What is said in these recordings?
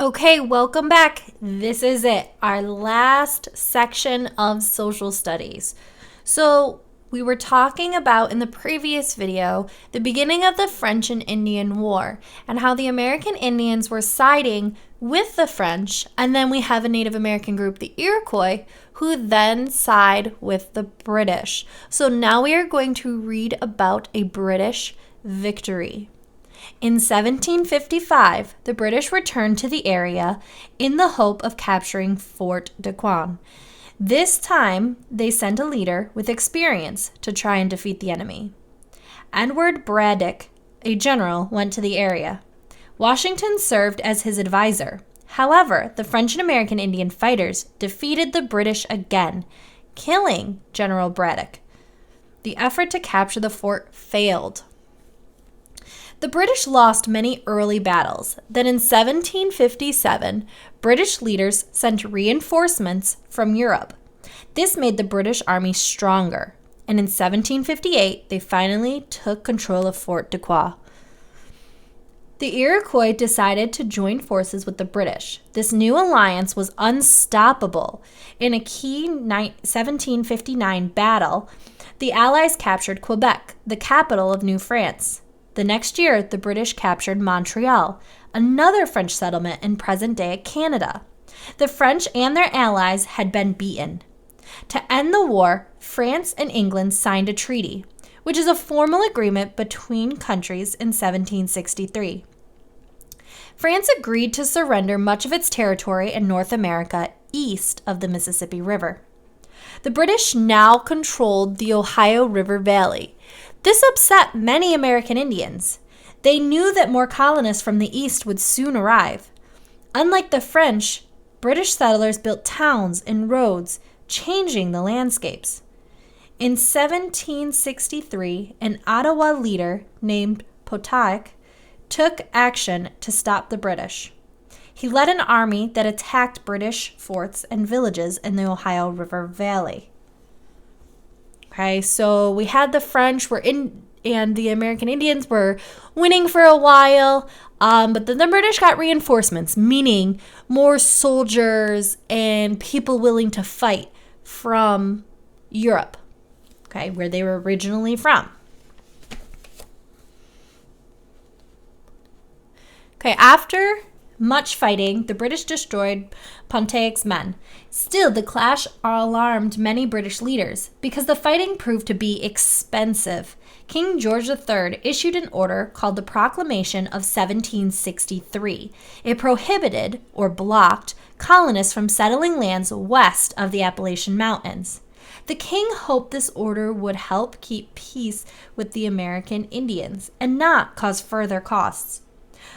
Okay, welcome back. This is it, our last section of social studies. So, we were talking about in the previous video the beginning of the French and Indian War and how the American Indians were siding with the French, and then we have a Native American group, the Iroquois, who then side with the British. So now we are going to read about a British victory. In 1755, the British returned to the area in the hope of capturing Fort Dauphin. This time, they sent a leader with experience to try and defeat the enemy. Edward Braddock, a general, went to the area. Washington served as his advisor. However, the French and American Indian fighters defeated the British again, killing General Braddock. The effort to capture the fort failed. The British lost many early battles. Then in 1757, British leaders sent reinforcements from Europe. This made the British army stronger, and in 1758, they finally took control of Fort Dauphin. The Iroquois decided to join forces with the British. This new alliance was unstoppable. In a key 1759 battle, the Allies captured Quebec, the capital of New France. The next year, the British captured Montreal, another French settlement in present-day Canada. The French and their allies had been beaten. To end the war, France and England signed a treaty, which is a formal agreement between countries in 1763. France agreed to surrender much of its territory in North America east of the Mississippi River. The British now controlled the Ohio River Valley. This upset many American Indians. They knew that more colonists from the east would soon arrive. Unlike the French, British settlers built towns and roads, changing the landscapes. In 1763, an Ottawa leader named Potiac took action to stop the British. He led an army that attacked British forts and villages in the Ohio River Valley. Okay, so we had the French and the American Indians were winning for a while, but then the British got reinforcements, meaning more soldiers and people willing to fight from Europe, okay, where they were originally from. Okay, after much fighting, the British destroyed Pontiac's men. Still, the clash alarmed many British leaders because the fighting proved to be expensive. King George III issued an order called the Proclamation of 1763. It prohibited, or blocked, colonists from settling lands west of the Appalachian Mountains. The king hoped this order would help keep peace with the American Indians and not cause further costs.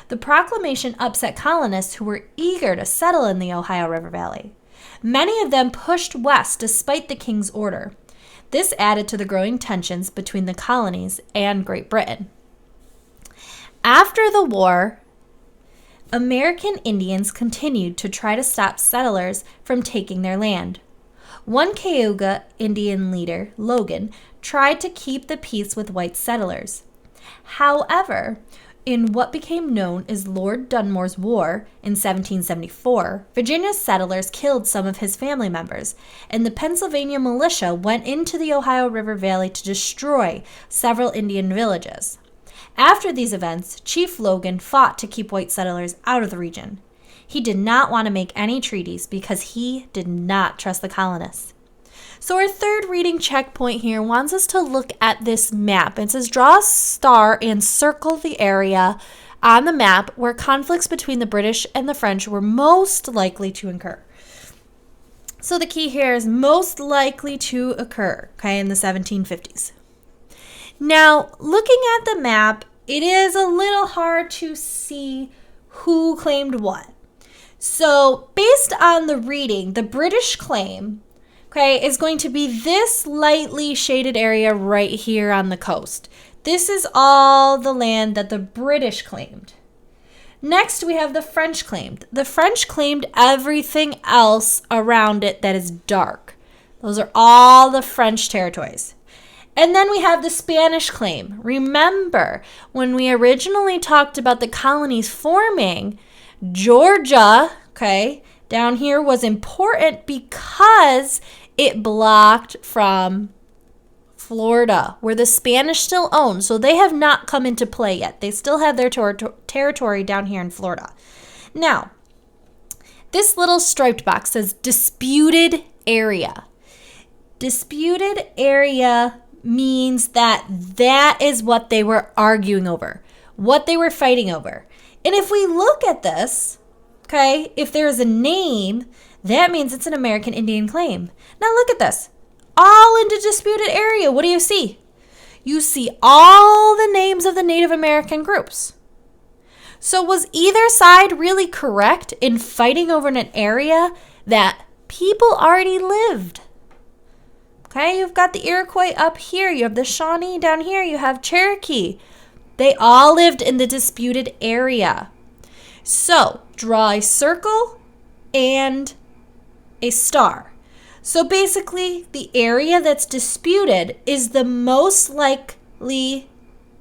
The proclamation upset colonists who were eager to settle in the Ohio River Valley. Many of them pushed west despite the king's order. This added to the growing tensions between the colonies and Great Britain. After the war, American Indians continued to try to stop settlers from taking their land. One Cayuga Indian leader, Logan, tried to keep the peace with white settlers. However, in what became known as Lord Dunmore's War in 1774, Virginia settlers killed some of his family members, and the Pennsylvania militia went into the Ohio River Valley to destroy several Indian villages. After these events, Chief Logan fought to keep white settlers out of the region. He did not want to make any treaties because he did not trust the colonists. So our third reading checkpoint here wants us to look at this map. It says draw a star and circle the area on the map where conflicts between the British and the French were most likely to occur. So the key here is most likely to occur, okay, in the 1750s. Now, looking at the map, it is a little hard to see who claimed what. So based on the reading, the British claim, okay, is going to be this lightly shaded area right here on the coast. This is all the land that the British claimed. Next, we have the French claimed. The French claimed everything else around it that is dark. Those are all the French territories. And then we have the Spanish claim. Remember, when we originally talked about the colonies forming, Georgia, okay, down here was important because it blocked from Florida, where the Spanish still own. So they have not come into play yet. They still have their territory down here in Florida. Now, this little striped box says disputed area. Disputed area means that is what they were arguing over, what they were fighting over. And if we look at this, okay, if there is a name, that means it's an American Indian claim. Now look at this. All into disputed area. What do you see? You see all the names of the Native American groups. So was either side really correct in fighting over an area that people already lived? Okay, you've got the Iroquois up here. You have the Shawnee down here. You have Cherokee. They all lived in the disputed area. So draw a circle and a star. So basically, the area that's disputed is the most likely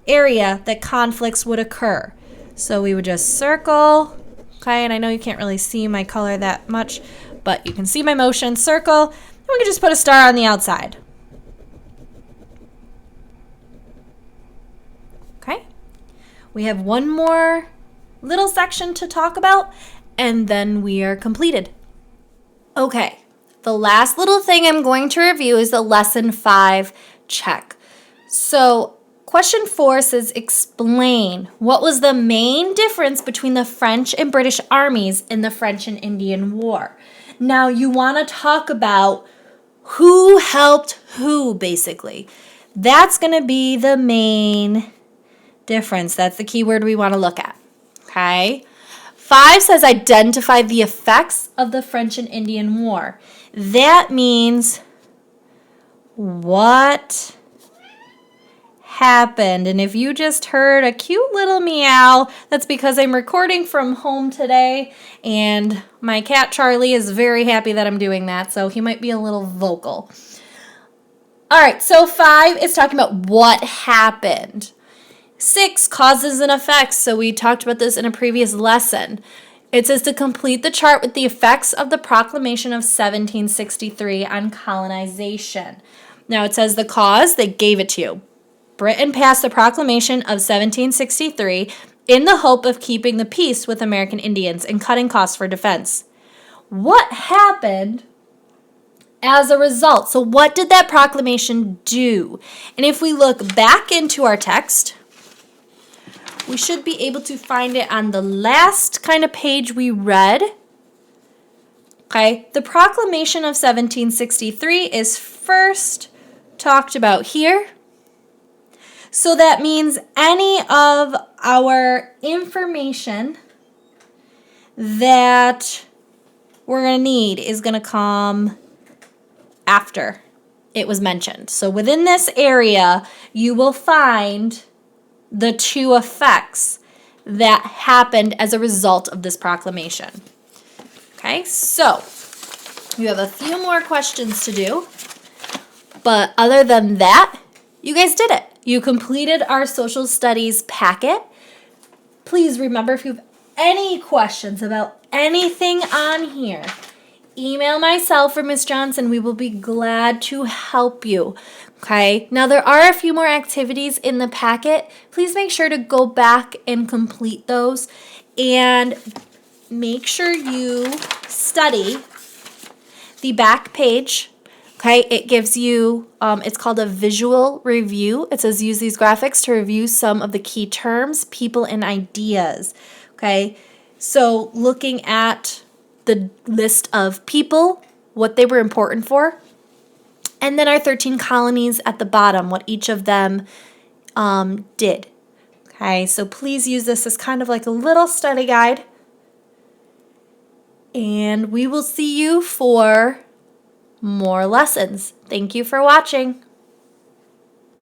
area that conflicts would occur. So we would just circle, okay, and I know you can't really see my color that much, but you can see my motion, circle, and we can just put a star on the outside. Okay, we have one more little section to talk about, and then we are completed. Okay, the last little thing I'm going to review is the Lesson 5 check. So Question 4 says, explain what was the main difference between the French and British armies in the French and Indian War. Now, you want to talk about who helped who, basically. That's going to be the main difference. That's the key word we want to look at. Okay? 5 says, identify the effects of the French and Indian War. That means what happened. And if you just heard a cute little meow, that's because I'm recording from home today and my cat Charlie is very happy that I'm doing that, so he might be a little vocal. All right, so 5 is talking about what happened. 6, causes and effects. So we talked about this in a previous lesson. It says to complete the chart with the effects of the Proclamation of 1763 on colonization. Now it says the cause, they gave it to you. Britain passed the Proclamation of 1763 in the hope of keeping the peace with American Indians and cutting costs for defense. What happened as a result? So what did that proclamation do? And if we look back into our text, we should be able to find it on the last kind of page we read. Okay, the Proclamation of 1763 is first talked about here. So that means any of our information that we're going to need is going to come after it was mentioned. So within this area, you will find the 2 effects that happened as a result of this proclamation. Okay, so you have a few more questions to do, but other than that, you guys did it. You completed our social studies packet. Please remember, if you have any questions about anything on here, email myself or Miss Johnson. We will be glad to help you. Okay, now there are a few more activities in the packet. Please make sure to go back and complete those, and make sure you study the back page. Okay, it gives you, it's called a visual review. It says use these graphics to review some of the key terms, people, and ideas. Okay, so looking at the list of people, what they were important for, and then our 13 colonies at the bottom, what each of them did. Okay, so please use this as kind of like a little study guide. And we will see you for more lessons. Thank you for watching.